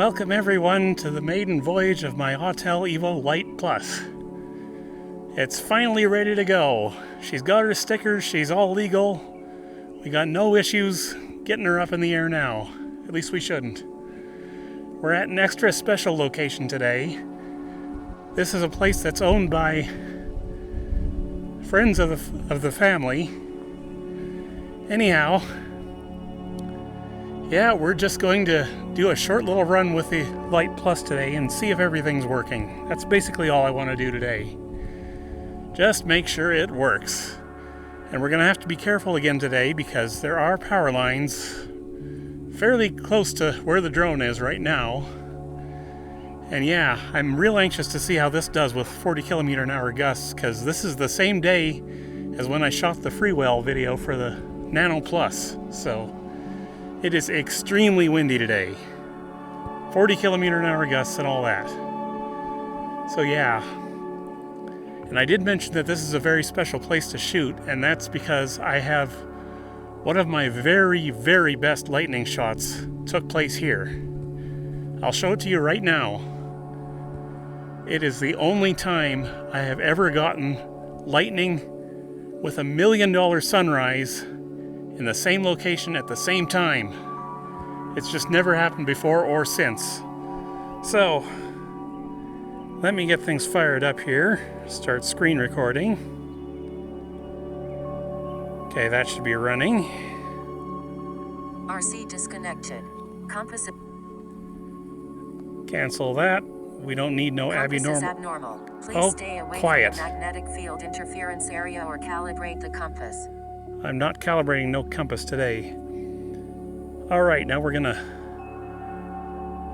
Welcome everyone to the maiden voyage of my Autel Evo Lite Plus. It's finally ready to go. She's got her stickers, she's all legal. We got no issues getting her up in the air now. At least we shouldn't. We're at an extra special location today. This is a place that's owned by friends of the family. Anyhow, yeah, we're just going to do a short little run with the Lite Plus today and see if everything's working. That's basically all I want to do today. Just make sure it works. And we're going to have to be careful again today because there are power lines fairly close to where the drone is right now. And yeah, I'm real anxious to see how this does with 40 km/h gusts, because this is the same day as when I shot the freewheel video for the Nano Plus. So it is extremely windy today. 40 km/h gusts and all that. So yeah. And I did mention that this is a very special place to shoot, and that's because I have one of my very, very best lightning shots took place here. I'll show it to you right now. It is the only time I have ever gotten lightning with $1 million sunrise in the same location at the same time. It's just never happened before or since. So, let me get things fired up here. Start screen recording. Okay, that should be running. RC disconnected. Compass. Cancel that. We don't need no abnormal. Please stay away quiet. from the magnetic field interference area or calibrate the compass. I'm not calibrating no compass today. Alright, now we're gonna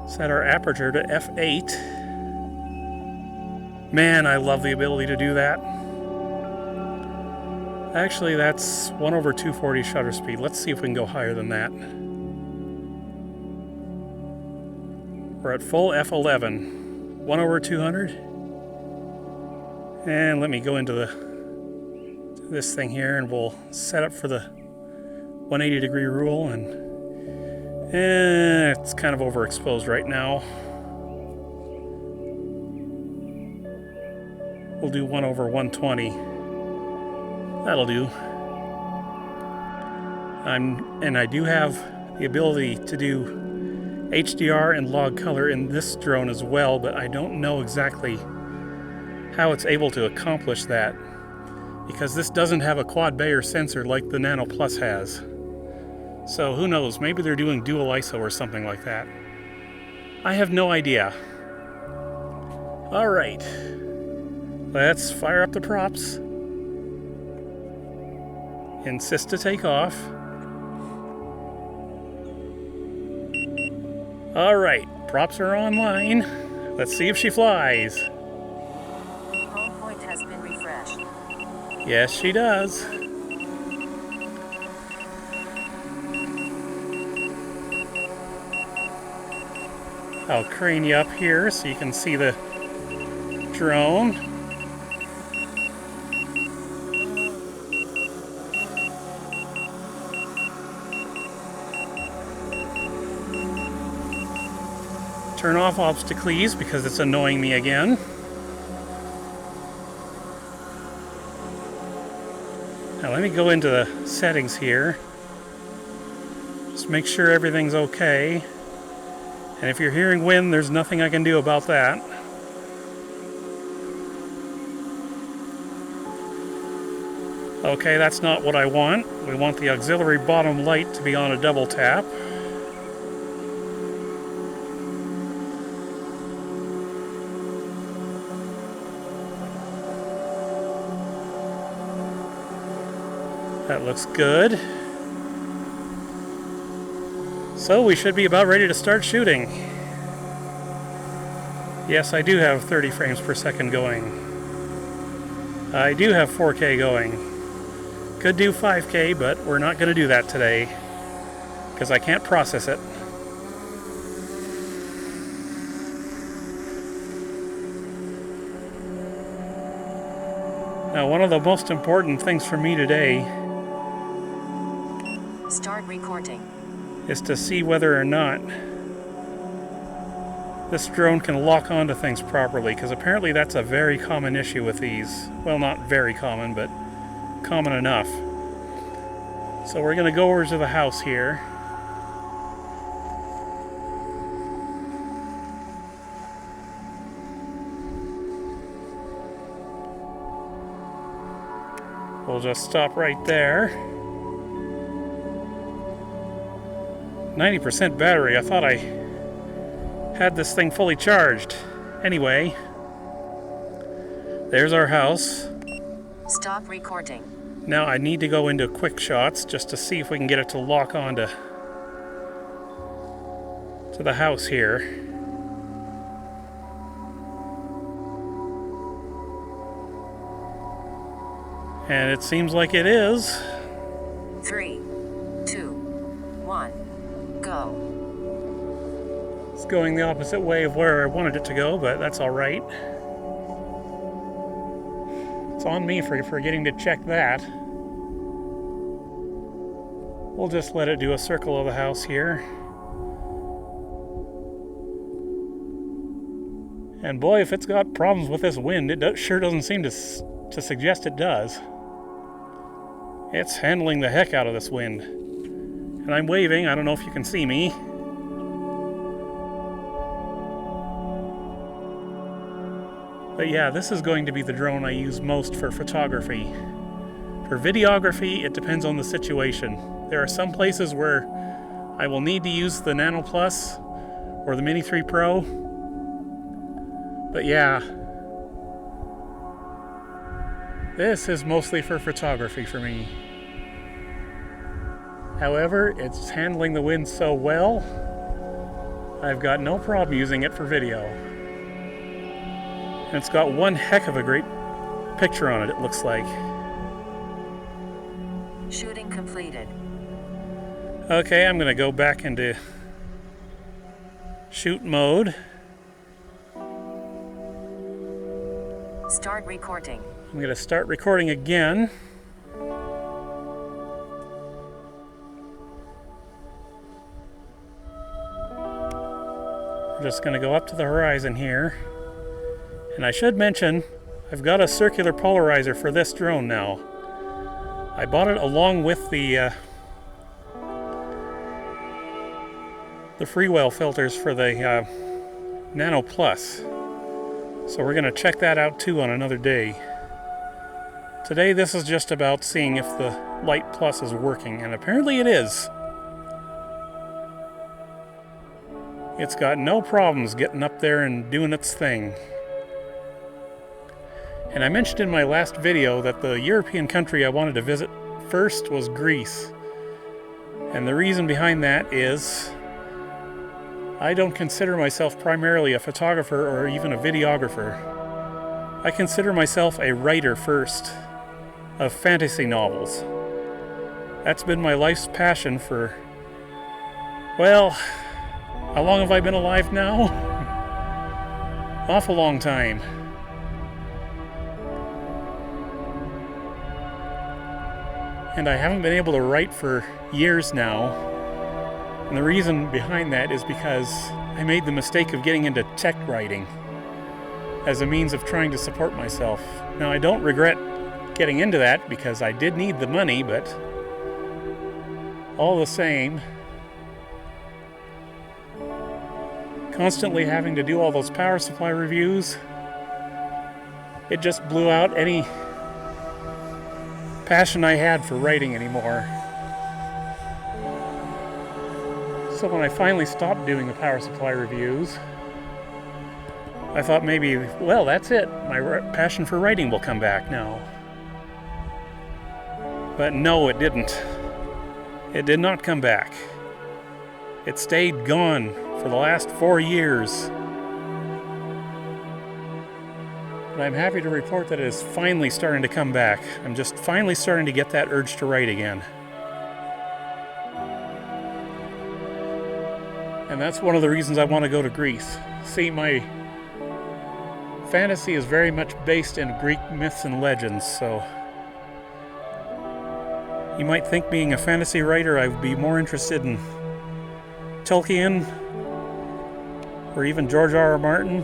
set our aperture to f8. Man, I love the ability to do that. Actually, that's 1/240 shutter speed. Let's see if we can go higher than that. We're at full f11. 1/200. And let me go into this thing here, and we'll set up for the 180-degree rule. And it's kind of overexposed right now. We'll do 1/120. That'll do. And I do have the ability to do HDR and log color in this drone as well, but I don't know exactly how it's able to accomplish that, because this doesn't have a quad Bayer sensor like the Nano Plus has. So who knows, maybe they're doing dual ISO or something like that. I have no idea. Alright, let's fire up the props. Insist to take off. Alright, props are online. Let's see if she flies. Home point has been refreshed. Yes, she does. I'll crane you up here so you can see the drone. Turn off obstacles because it's annoying me again. Now let me go into the settings here. Just make sure everything's okay. And if you're hearing wind, there's nothing I can do about that. Okay, that's not what I want. We want the auxiliary bottom light to be on a double tap. That looks good. So we should be about ready to start shooting. Yes, I do have 30 frames per second going. I do have 4K going. Could do 5K, but we're not going to do that today because I can't process it. Now, one of the most important things for me today Start recording. is to see whether or not this drone can lock onto things properly, because apparently that's a very common issue with these. Well, not very common, but common enough. So we're going to go over to the house here. We'll just stop right there. 90% battery. I thought I had this thing fully charged. Anyway, there's our house. Stop recording. Now I need to go into quickshots just to see if we can get it to lock onto the house here. And it seems like it is. 3, 2, 1, go. It's going the opposite way of where I wanted it to go, but that's all right. It's on me for forgetting to check that. We'll just let it do a circle of the house here. And boy, if it's got problems with this wind, it sure doesn't seem to suggest it does. It's handling the heck out of this wind. And I'm waving, I don't know if you can see me. But yeah, this is going to be the drone I use most for photography. For videography, it depends on the situation. There are some places where I will need to use the Nano Plus or the Mini 3 Pro. But yeah, this is mostly for photography for me. However, it's handling the wind so well, I've got no problem using it for video. And it's got one heck of a great picture on it, it looks like. Shooting completed. Okay, I'm gonna go back into shoot mode. Start recording. I'm gonna start recording again. We're just gonna go up to the horizon here. And I should mention, I've got a circular polarizer for this drone now. I bought it along with the freewheel filters for the Nano Plus. So we're going to check that out too on another day. Today this is just about seeing if the Lite Plus is working, and apparently it is. It's got no problems getting up there and doing its thing. And I mentioned in my last video that the European country I wanted to visit first was Greece. And the reason behind that is I don't consider myself primarily a photographer or even a videographer. I consider myself a writer first of fantasy novels. That's been my life's passion for, well, how long have I been alive now? Awful long time. And I haven't been able to write for years now. And the reason behind that is because I made the mistake of getting into tech writing as a means of trying to support myself. Now, I don't regret getting into that because I did need the money, but all the same, constantly having to do all those power supply reviews, it just blew out any passion I had for writing anymore. So when I finally stopped doing the power supply reviews, I thought maybe, well, that's it. My passion for writing will come back now. But no, it didn't. It did not come back. It stayed gone for the last 4 years. But I'm happy to report that it is finally starting to come back. I'm just finally starting to get that urge to write again. And that's one of the reasons I want to go to Greece. See, my fantasy is very much based in Greek myths and legends, so you might think being a fantasy writer I would be more interested in Tolkien or even George R. R. Martin,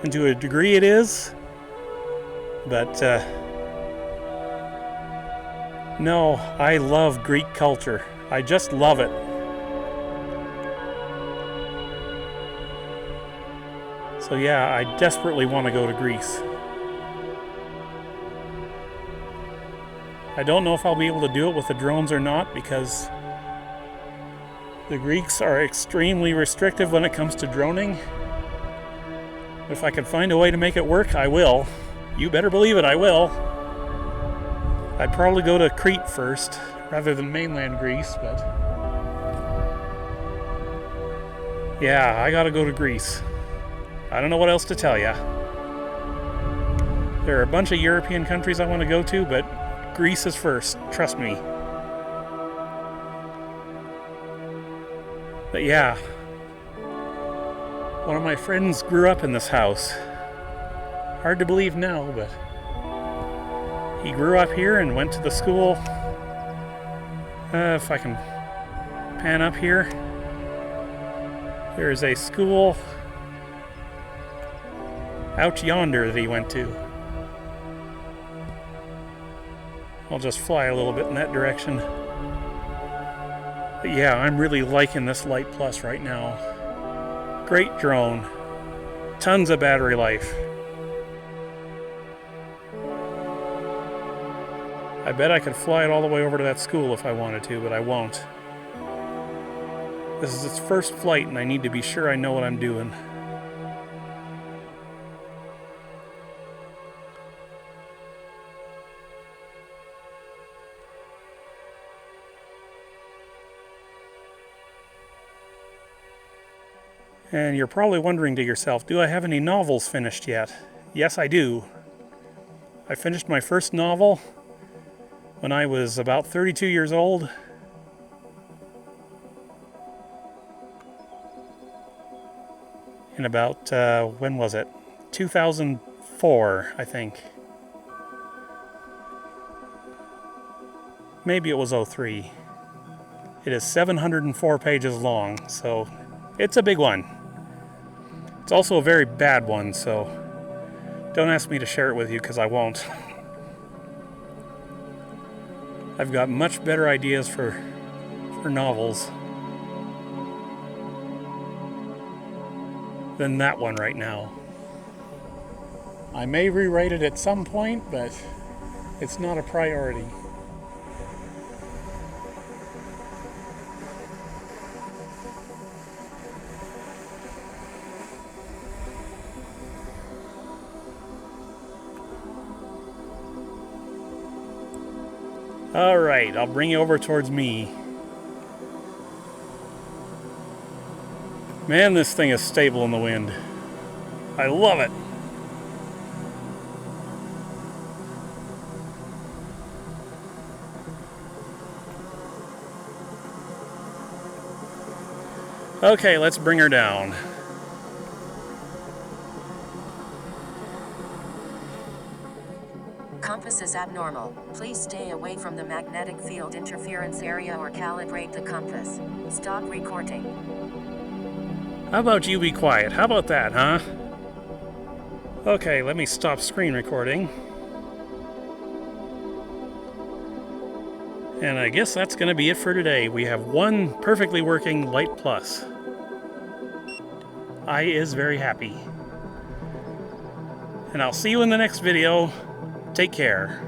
and to a degree it is, but no, I love Greek culture. I just love it. So yeah, I desperately want to go to Greece. I don't know if I'll be able to do it with the drones or not, because the Greeks are extremely restrictive when it comes to droning. If I can find a way to make it work, I will. You better believe it, I will. I'd probably go to Crete first, rather than mainland Greece, but yeah, I gotta go to Greece. I don't know what else to tell ya. There are a bunch of European countries I want to go to, but Greece is first, trust me. But yeah, one of my friends grew up in this house. Hard to believe now, but he grew up here and went to the school. If I can pan up here, there is a school out yonder that he went to. I'll just fly a little bit in that direction. But yeah, I'm really liking this Lite Plus right now. Great drone. Tons of battery life. I bet I could fly it all the way over to that school if I wanted to, but I won't. This is its first flight, and I need to be sure I know what I'm doing. And you're probably wondering to yourself, do I have any novels finished yet? Yes, I do. I finished my first novel when I was about 32 years old. In about, when was it? 2004, I think. Maybe it was 03. It is 704 pages long, so it's a big one. It's also a very bad one, so don't ask me to share it with you, because I won't. I've got much better ideas for novels than that one right now. I may rewrite it at some point, but it's not a priority. Alright, I'll bring you over towards me. Man, this thing is stable in the wind. I love it. Okay, let's bring her down. Compass is abnormal. Please stay away from the magnetic field interference area or calibrate the compass. Stop recording. How about you be quiet? How about that, huh? Okay, let me stop screen recording. And I guess that's going to be it for today. We have one perfectly working Lite Plus. I is very happy. And I'll see you in the next video. Take care.